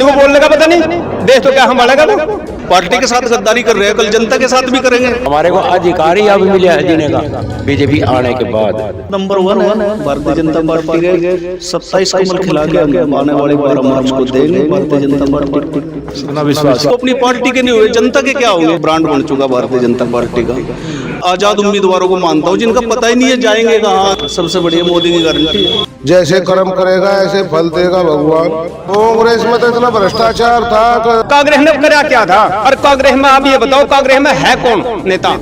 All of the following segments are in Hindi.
आदमी को बोलने का पता नहीं, देश तो क्या हम बढ़ेगा वो। पार्टी के साथ गद्दारी कर रहे हैं, कल जनता के साथ भी करेंगे। हमारे को अधिकार ही अब मिले है जीने का बीजेपी आने के बाद। नंबर 1 है भारतीय जनता पार्टी के 27 कमल खिला के हम आने वाले 12 मार्च को देंगे भारतीय जनता पार्टी को। विश्वास तो अपनी पार्टी के नहीं हुए, जनता के क्या होंगे। ब्रांड बन चुका भारतीय जनता पार्टी का। आजाद उम्मीदवारों को मानता हूँ, जिनका पता ही नहीं है जाएंगे कहाँ। सबसे बढ़िया मोदी की गारंटी है। जैसे कर्म करेगा ऐसे फल देगा भगवान। कांग्रेस में तो इतना भ्रष्टाचार था। कांग्रेस ने करा क्या था? और कांग्रेस में आप ये बताओ, कांग्रेस में है कौन नेता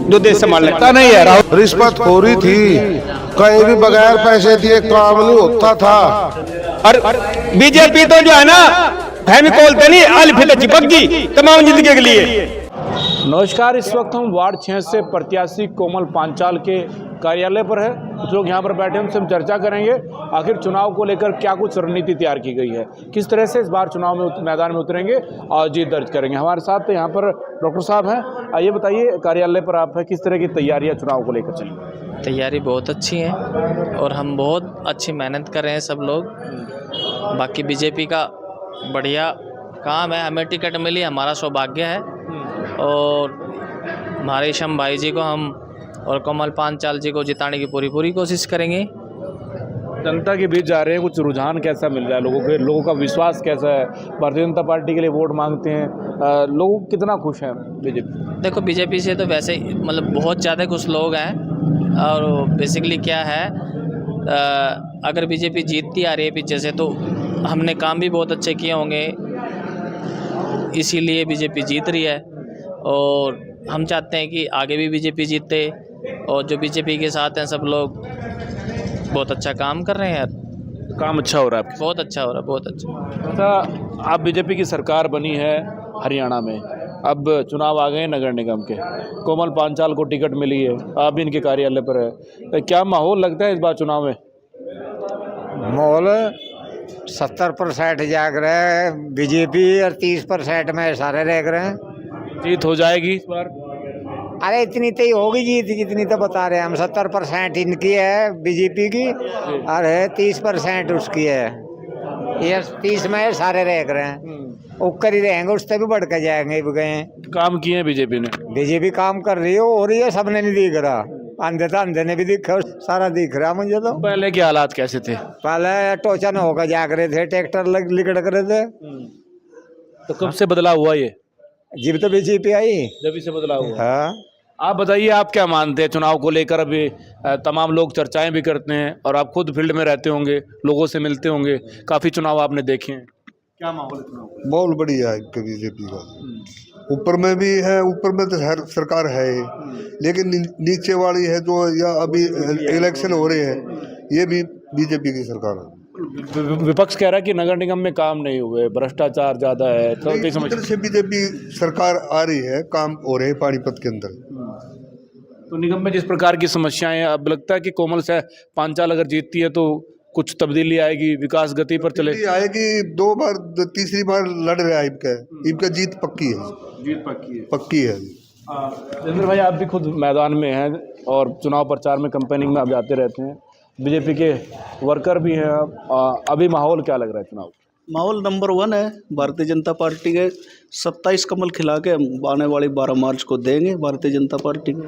जो देश संभाल लेता नहीं है? रिश्वतखोरी थी, कहीं भी बगैर पैसे दिए काम नहीं होता था। और बीजेपी तो जो है ना, फेविकोल तो नहीं, अल्फित चिपक गई तमाम जिंदगी के लिए। नमस्कार, इस वक्त हम वार्ड 6 से प्रत्याशी कोमल पांचाल के कार्यालय पर है। कुछ लोग यहाँ पर बैठे हैं, उनसे हम चर्चा करेंगे आखिर चुनाव को लेकर क्या कुछ रणनीति तैयार की गई है, किस तरह से इस बार चुनाव में मैदान में उतरेंगे और जीत दर्ज करेंगे। हमारे साथ यहाँ पर डॉक्टर साहब हैं। आइए बताइए, कार्यालय पर आप है, किस तरह की तैयारियाँ चुनाव को लेकर चली? तैयारी बहुत अच्छी है और हम बहुत अच्छी मेहनत कर रहे हैं सब लोग। बाकी बीजेपी का बढ़िया काम है, हमें टिकट मिली, हमारा सौभाग्य है। और हमारे शम भाई जी को हम और कोमल पांचाल जी को जिताने की पूरी कोशिश करेंगे। जनता के बीच जा रहे हैं, कुछ रुझान कैसा मिल रहा है लोगों का विश्वास कैसा है? भारतीय जनता पार्टी के लिए वोट मांगते हैं लोग, कितना खुश हैं बीजेपी? देखो, बीजेपी से तो वैसे मतलब बहुत ज़्यादा कुछ लोग हैं। और बेसिकली क्या है, अगर बीजेपी जीतती आ रही है पीछे से, तो हमने काम भी बहुत अच्छे किए होंगे, इसीलिए बीजेपी जीत रही है। और हम चाहते हैं कि आगे भी बीजेपी जीते, और जो बीजेपी के साथ हैं सब लोग बहुत अच्छा काम कर रहे हैं यार। काम अच्छा हो रहा है? बहुत अच्छा हो रहा है, बहुत अच्छा। अच्छा, आप बीजेपी की सरकार बनी है हरियाणा में, अब चुनाव आ गए हैं नगर निगम के, कोमल पांचाल को टिकट मिली है, आप भी इनके कार्यालय पर है, क्या माहौल लगता है इस बार चुनाव में? माहौल 70% जाग रहा है बीजेपी और 30% में सारे रह रहे हैं। जीत हो जाएगी इस बार? अरे इतनी तो ही होगी जीत, जितनी तो बता रहे हैं हम। 70% इनकी है बीजेपी की और 30% उसकी है। ये 30 में सारे रह रहे हैं, ऊपर ही रहेंगे, उससे भी बढ़ के जाएंगे। भी गए काम किए हैं बीजेपी ने? बीजेपी काम कर रही है, हो रही है, सबने नहीं दिख रहा। अंधे ने भी दिखा, सारा दिख रहा मुझे तो। पहले के हालात कैसे थे? पहले टोचन होकर जाग रहे थे, ट्रैक्टर लिकड़ रहे थे। तो कब से बदलाव हुआ ये? जब तो बीजेपी आई, जब से बदलाव हुआ। हाँ। आप बताइए, आप क्या मानते हैं चुनाव को लेकर? अभी तमाम लोग चर्चाएं भी करते हैं और आप खुद फील्ड में रहते होंगे, लोगों से मिलते होंगे, काफी चुनाव आपने देखे हैं, क्या माहौल है चुनाव का? बहुत बढ़िया है बीजेपी का। ऊपर में भी है, ऊपर में तो हर सरकार है, लेकिन नीचे वाली है जो या अभी इलेक्शन हो रहे हैं, ये भी बीजेपी की सरकार है। विपक्ष कह रहा है कि नगर निगम में काम नहीं हुए, भ्रष्टाचार ज्यादा है, तो इधर से बीजेपी सरकार आ रही है, काम हो रहे हैं पानीपत के अंदर। तो निगम में जिस प्रकार की समस्याएं हैं, अब लगता है कि कोमल से पांचाल अगर जीतती है तो कुछ तब्दीली आएगी, विकास गति पर चले आएगी। 2 बार, तीसरी बार लड़ रहा है इनका जीत पक्की है। जीत पक्की है। जितेंद्र भाई, आप भी खुद मैदान में हैं और चुनाव प्रचार में कैंपेनिंग में आप जाते रहते हैं, बीजेपी के वर्कर भी हैं, अभी माहौल क्या लग रहा है चुनाव? माहौल नंबर 1 है भारतीय जनता पार्टी के। 27 कमल खिला के हम आने वाली 12 मार्च को देंगे भारतीय जनता पार्टी को।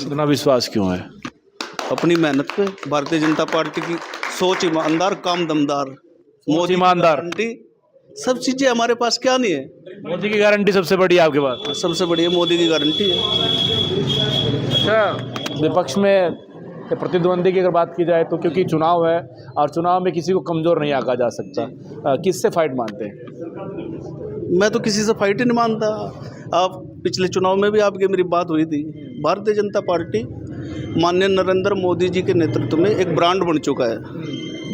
इतना विश्वास क्यों है? अपनी मेहनत पे। भारतीय जनता पार्टी की सोच ईमानदार, काम दमदार, मोदी ईमानदार, सब चीजें हमारे पास क्या नहीं है। मोदी की गारंटी सबसे बड़ी है आपके पास? सबसे बढ़िया मोदी की गारंटी है। अच्छा, विपक्ष में प्रतिद्वंदी की अगर बात की जाए तो, क्योंकि चुनाव है और चुनाव में किसी को कमजोर नहीं आंका जा सकता, किससे फाइट मानते हैं? मैं तो किसी से फाइट ही नहीं मानता। आप पिछले चुनाव में भी आपकी मेरी बात हुई थी। भारतीय जनता पार्टी माननीय नरेंद्र मोदी जी के नेतृत्व में एक ब्रांड बन चुका है,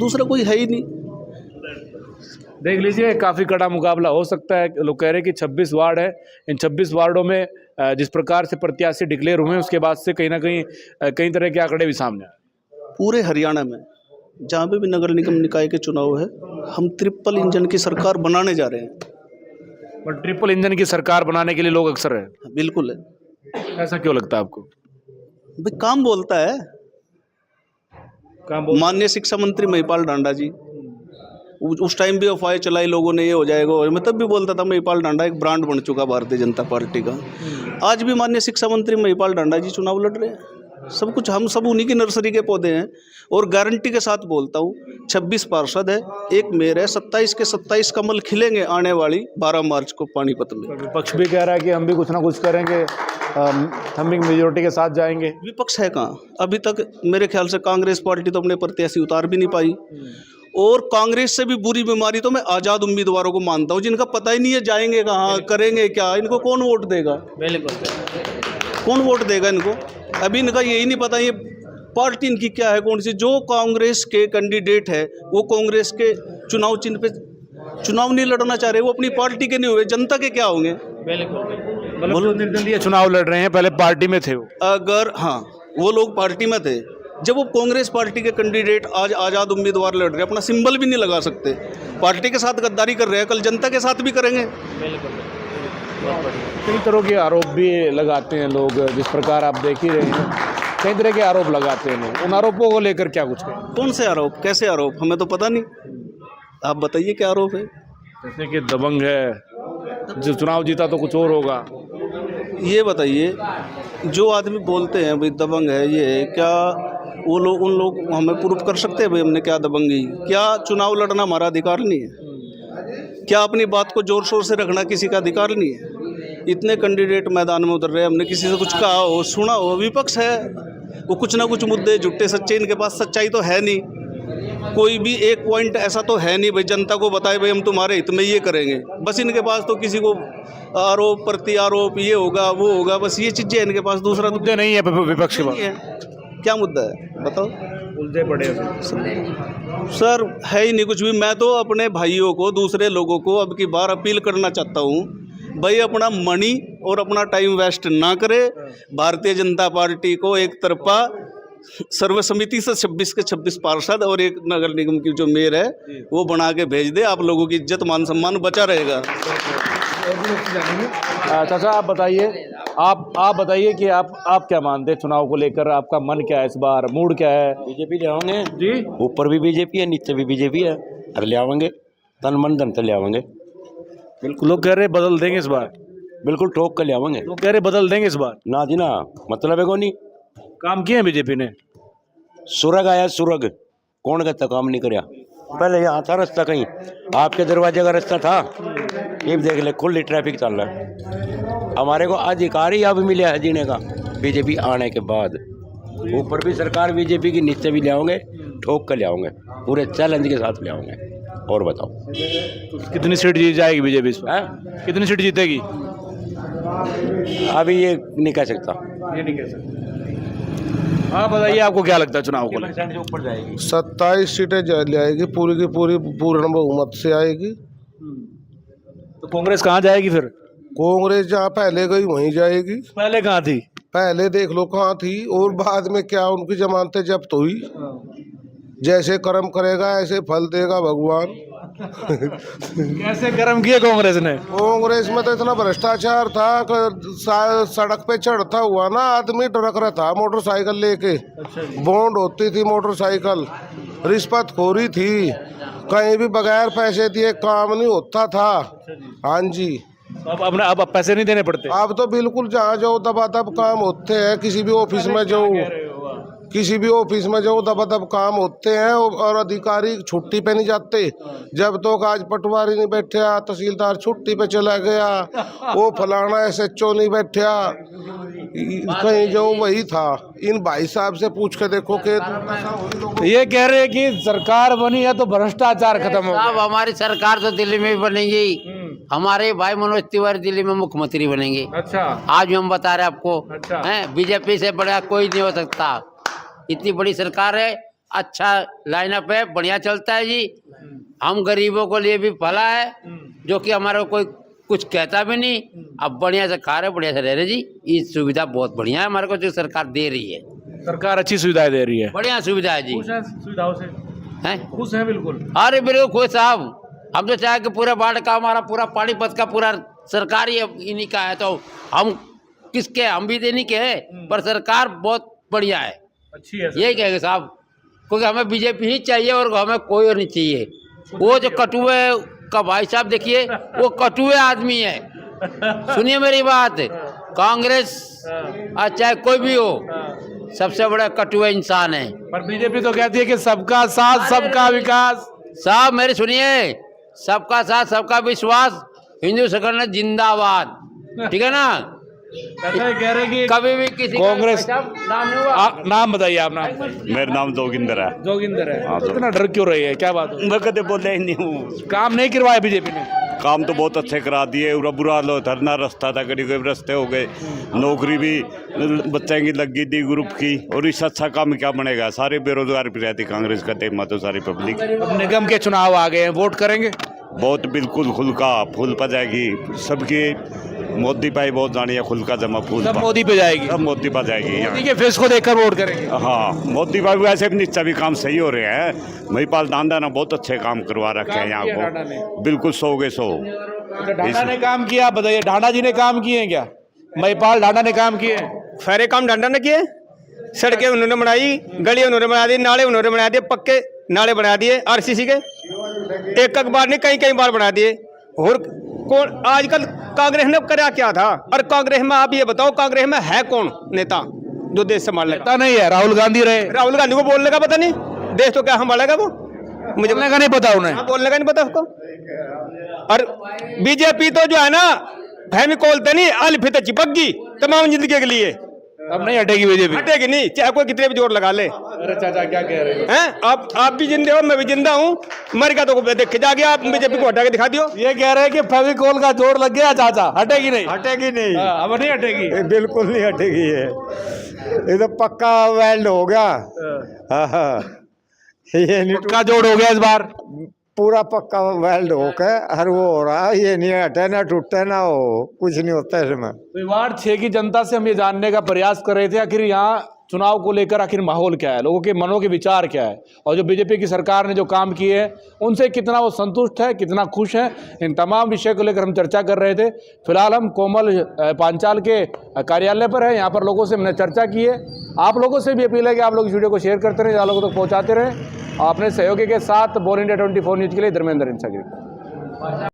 दूसरा कोई है ही नहीं। देख लीजिए, काफ़ी कड़ा मुकाबला हो सकता है। लोग कह रहे हैं कि 26 वार्ड है, इन 26 वार्डों में जिस प्रकार से प्रत्याशी डिक्लेयर हुए हैं, उसके बाद से कहीं ना कहीं कई तरह के आंकड़े भी सामने आए। पूरे हरियाणा में जहाँ पे भी नगर निगम निकाय के चुनाव है, हम ट्रिपल इंजन की सरकार बनाने जा रहे हैं। पर ट्रिपल इंजन की सरकार बनाने के लिए लोग अक्सर है? बिल्कुल है। ऐसा क्यों लगता है आपको? भाई काम बोलता है। माननीय शिक्षा मंत्री महिपाल डांडा जी उस टाइम भी अफवाहें चलाई लोगों ने, ये हो जाएगा। और मैं तब भी बोलता था महिपाल ढांडा एक ब्रांड बन चुका भारतीय जनता पार्टी का। आज भी माननीय शिक्षा मंत्री महिपाल ढांडा जी चुनाव लड़ रहे हैं। सब कुछ हम सब उन्हीं की नर्सरी के पौधे हैं। और गारंटी के साथ बोलता हूँ, 26 पार्षद है, एक मेयर है, 27 के 27 कमल खिलेंगे आने वाली 12 मार्च को पानीपत में। विपक्ष भी कह रहा है कि हम भी कुछ ना कुछ करेंगे, थम्बिंग मेजोरिटी के साथ जाएंगे। विपक्ष है कहाँ? अभी तक मेरे ख्याल से कांग्रेस पार्टी तो अपने प्रत्याशी उतार भी नहीं पाई। और कांग्रेस से भी बुरी बीमारी तो मैं आज़ाद उम्मीदवारों को मानता हूँ, जिनका पता ही नहीं है जाएंगे कहाँ, करेंगे क्या, इनको कौन वोट देगा? कौन वोट देगा इनको? अभी इनका यही नहीं पता ये पार्टी इनकी क्या है, कौन सी। जो कांग्रेस के कैंडिडेट है वो कांग्रेस के चुनाव चिन्ह पे चुनाव नहीं लड़ना चाह रहे, वो अपनी पार्टी के नहीं हुए, जनता के क्या होंगे? मतलब निर्दलीय चुनाव लड़ रहे हैं, पहले पार्टी में थे वो। अगर हाँ, वो लोग पार्टी में थे, जब वो कांग्रेस पार्टी के कैंडिडेट आज आज़ाद उम्मीदवार लड़ रहे हैं, अपना सिंबल भी नहीं लगा सकते, पार्टी के साथ गद्दारी कर रहे हैं, कल जनता के साथ भी करेंगे। कई तरह के आरोप भी लगाते हैं लोग, जिस प्रकार आप देख ही रहे हैं, कई तरह के आरोप लगाते हैं लोग। उन आरोपों को लेकर क्या कुछ कहें? कौन से आरोप, कैसे आरोप, हमें तो पता नहीं, आप बताइए क्या आरोप है? जैसे कि दबंग है, जो चुनाव जीता तो कुछ और होगा। ये बताइए, जो आदमी बोलते हैं भाई दबंग है, ये है, क्या वो लोग, उन लोग हमें प्रूफ कर सकते हैं भाई हमने क्या दबंगी? क्या चुनाव लड़ना हमारा अधिकार नहीं है? क्या अपनी बात को जोर शोर से रखना किसी का अधिकार नहीं है? इतने कैंडिडेट मैदान में उतर रहे हैं, हमने किसी से कुछ कहा हो, सुना हो? विपक्ष है, वो कुछ ना कुछ मुद्दे झूठे सच्चे, इनके पास सच्चाई तो है नहीं, कोई भी एक पॉइंट ऐसा तो है नहीं भाई जनता को बताए भाई हम तुम्हारे हित में ये करेंगे। बस इनके पास तो किसी को आरोप प्रति आरोप, ये होगा वो होगा, बस ये चीज़ें इनके पास, दूसरा तो मुद्दे नहीं है विपक्ष के नहीं पास। है। क्या मुद्दा है बताओ? उलझे पड़े सर है ही नहीं कुछ भी। मैं तो अपने भाइयों को, दूसरे लोगों को अब की बार अपील करना चाहता हूँ, भाई अपना मनी और अपना टाइम वेस्ट ना करे। भारतीय जनता पार्टी को एक तरफा सर्वसमिति से 26 के 26 पार्षद और एक नगर निगम की जो मेयर है वो बना के भेज दे, आप लोगों की इज्जत मान सम्मान बचा रहेगा। चाचा आप बताइए, आप बताइए कि आप क्या मानते हैं चुनाव को लेकर? आपका मन क्या है इस बार, मूड क्या है? बीजेपी ले आवेंगे जी, ऊपर भी बीजेपी है, नीचे भी बीजेपी है, और ले आवेंगे, तन मन धन से ले आवेंगे। बिल्कुल, लोग कह रहे बदल देंगे इस बार, बिल्कुल ठोक कर ले आवेंगे। लोग कह रहे बदल देंगे इस बार। ना जी ना, मतलब है को नहीं काम किए हैं बीजेपी ने। सुरग आया, सुरग कौन कहता काम नहीं कराया? पहले यहाँ था रास्ता, कहीं आपके दरवाजे का रास्ता था, ये भी देख ले खुली ट्रैफिक चल रहा है। हमारे को अधिकार ही अब मिला है जीने का बीजेपी आने के बाद। ऊपर भी सरकार बीजेपी की, नीचे भी ले आओगे, ठोक कर ले आओगे, पूरे चैलेंज के साथ ले आओगे। और बताओ तो कितनी सीट जीत जाएगी बीजेपी इस बार? कितनी सीट जीतेगी? अभी ये नहीं कह सकता। ये नहीं कह सकते। आप बताइए, आपको क्या लगता है चुनाव को लेकर? ऊपर जाएगी 27 सीटें ले आएगी, पूरी की पूरी पूर्ण बहुमत से आएगी। तो कांग्रेस कहाँ जाएगी फिर? कांग्रेस जहाँ पहले गई वहीं जाएगी। पहले कहाँ थी? पहले देख लो कहाँ थी, और बाद में क्या उनकी जमानतें जब्त हुई। जैसे कर्म करेगा ऐसे फल देगा भगवान। कैसे कर्म किए कांग्रेस ने? कांग्रेस में तो इतना भ्रष्टाचार था कि सड़क पे चढ़ता हुआ ना आदमी रख रहा था मोटरसाइकिल लेके। बॉन्ड होती थी मोटरसाइकिल, रिश्वतखोरी थी, कहीं भी बगैर पैसे दिए काम नहीं होता था। हाँ जी, अब पैसे नहीं देने पड़ते? अब तो बिल्कुल जहाँ जाओ दबादब काम होते हैं। किसी भी ऑफिस में जाओ, किसी भी ऑफिस में जाओ दबादब काम होते हैं, और अधिकारी छुट्टी पे नहीं जाते। जब तो आज पटवारी नहीं बैठा, तहसीलदार छुट्टी पे चला गया, वो फलाना SHO नहीं बैठा, कहीं जाओ वही था। इन भाई साहब से पूछ के देखो कि ये कह रहे हैं कि सरकार बनी है तो भ्रष्टाचार खत्म हो साहब, हमारी सरकार तो दिल्ली में भी बनेगी। हमारे भाई मनोज तिवारी दिल्ली में मुख्यमंत्री बनेंगे। अच्छा, आज भी हम बता रहे हैं आपको। अच्छा। हैं, बीजेपी से बड़ा कोई नहीं हो सकता। इतनी बड़ी सरकार है, अच्छा लाइनअप है, बढ़िया चलता है जी। हम गरीबों को लिए भी भला है, जो कि हमारा कोई कुछ कहता भी नहीं। अब बढ़िया से खा रहे, बढ़िया से रह रहे जी। ये सुविधा बहुत बढ़िया है हमारे को, जो सरकार दे रही है। सरकार अच्छी सुविधाएं दे रही है, बढ़िया सुविधा है जी। सुविधाओं से हैं, खुश हैं बिल्कुल। अरे बिल्कुल खुश साहब। हम तो चाहे कि पूरा बाढ़ का, हमारा पूरा पानीपत का पूरा सरकार ही इन्हीं का है, तो हम किसके, हम भी देने के हैं, पर सरकार बहुत बढ़िया है, अच्छी है यही कहेंगे साहब। क्योंकि हमें बीजेपी ही चाहिए और हमें कोई और नहीं चाहिए। वो जो कटुए का भाई साहब देखिए, वो कटुए आदमी है। सुनिए मेरी बात, कांग्रेस चाहे कोई भी हो, सबसे बड़ा कटुआ इंसान है। पर बीजेपी तो कहती है कि सबका साथ सबका विकास। साहब मेरे सुनिए, सबका साथ सबका विश्वास, हिंदू संगठन जिंदाबाद, ठीक है ना। ऐसा कह रहे कि कभी भी किसी का कांग्रेस नाम नहीं हुआ। नाम बताइए आप। नाम मेरा नाम जोगिंदर है। जोगिंदर है। तो इतना डर क्यों रही है, क्या बात है? मैं कदे बोले ही नहीं हूँ। काम नहीं करवाया बीजेपी ने? काम तो बहुत अच्छे करा दिए। बुरा हाल हो, धरना रास्ता था, कड़ी कोई रास्ते हो गए, नौकरी भी बच्चे की लगी थी ग्रुप की। और इससे अच्छा काम क्या बनेगा? सारे बेरोजगार भी रहती कांग्रेस का तेमा तो सारी पब्लिक। अब निगम के चुनाव आ गए हैं, वोट करेंगे? बहुत बिल्कुल खुलका फूल पर जाएगी सबकी। मोदी पाई बहुत जानी है, खुलका जमा फूल सब पा। मोदी पे जाएगी। सब मोदी पर जाएगी। मोदी के फेस को देखकर वोट करेंगे। हाँ, मोदी भाई वैसे भी नीचा भी काम सही हो रहे हैं। महिपाल डांडा ने बहुत अच्छे काम करवा रखे हैं यहाँ को, बिल्कुल 100 के 100। ढांडा ने काम किया, बताइए ढांडा जी ने काम किए हैं क्या? महिपाल ढांडा ने काम किए? सारे काम ढांडा ने किए। सड़कें उन्होंने बनाई, गली उन्होंने बना दी, नाले उन्होंने बना दिए, पक्के नाले बना दिए आरसीसी के, एक बार नहीं कई बार बना दिए। और कौन आजकल कांग्रेस ने करा क्या था? और कांग्रेस में आप ये बताओ, कांग्रेस में है कौन नेता जो देश संभाल लेगा? पता नहीं है, राहुल गांधी रहे। राहुल गांधी को बोलने का पता नहीं, देश तो क्या संभालेगा वो? मुझे बोलने का नहीं पता उन्हें। बोलने का नहीं पता उसको। और बीजेपी तो जो है ना, फेविकोल तो नहीं, अल्फी तो चिपक गई तमाम जिंदगी के लिए। अब नहीं हटेगी बीजेपी? हटेगी नहीं, चाहे कोई कितने भी जोर लगा ले। अरे चाचा क्या कह रहे हैं? आप भी जिंदे हो, मैं भी जिंदा हूँ। मर गया तो देख के जाके आप बीजेपी को हटा के दिखा दियो। ये कह रहे हैं कि फेविकोल का जोर लग गया चाचा, हटेगी नहीं? हटेगी नहीं। अब नहीं हटेगी, बिल्कुल नहीं हटेगी। ये तो पक्का वेल्ड हो गया। हाँ, ये नहीं का जोड़ हो गया इस बार। पूरा पक्का वेल्ड हो के हर वो हो रहा है। ये नहीं हटे ना टूटे ना हो, कुछ नहीं होता इसमें। तो वार्ड 6 की जनता से हम ये जानने का प्रयास कर रहे थे आखिर यहाँ चुनाव को लेकर आखिर माहौल क्या है, लोगों के मनों के विचार क्या है, और जो बीजेपी की सरकार ने जो काम किए हैं उनसे कितना वो संतुष्ट है, कितना खुश है। इन तमाम विषय को लेकर हम चर्चा कर रहे थे। फिलहाल हम कोमल पांचाल के कार्यालय पर है, यहाँ पर लोगों से हमने चर्चा की है। आप लोगों से भी अपील है कि आप लोग इस वीडियो को शेयर करते रहें, ज़्यादा लोगों तक पहुँचाते रहें। अपने सहयोगी के साथ बोल इंडिया 24 न्यूज़ के लिए धर्मेंद्र इंसागिरी।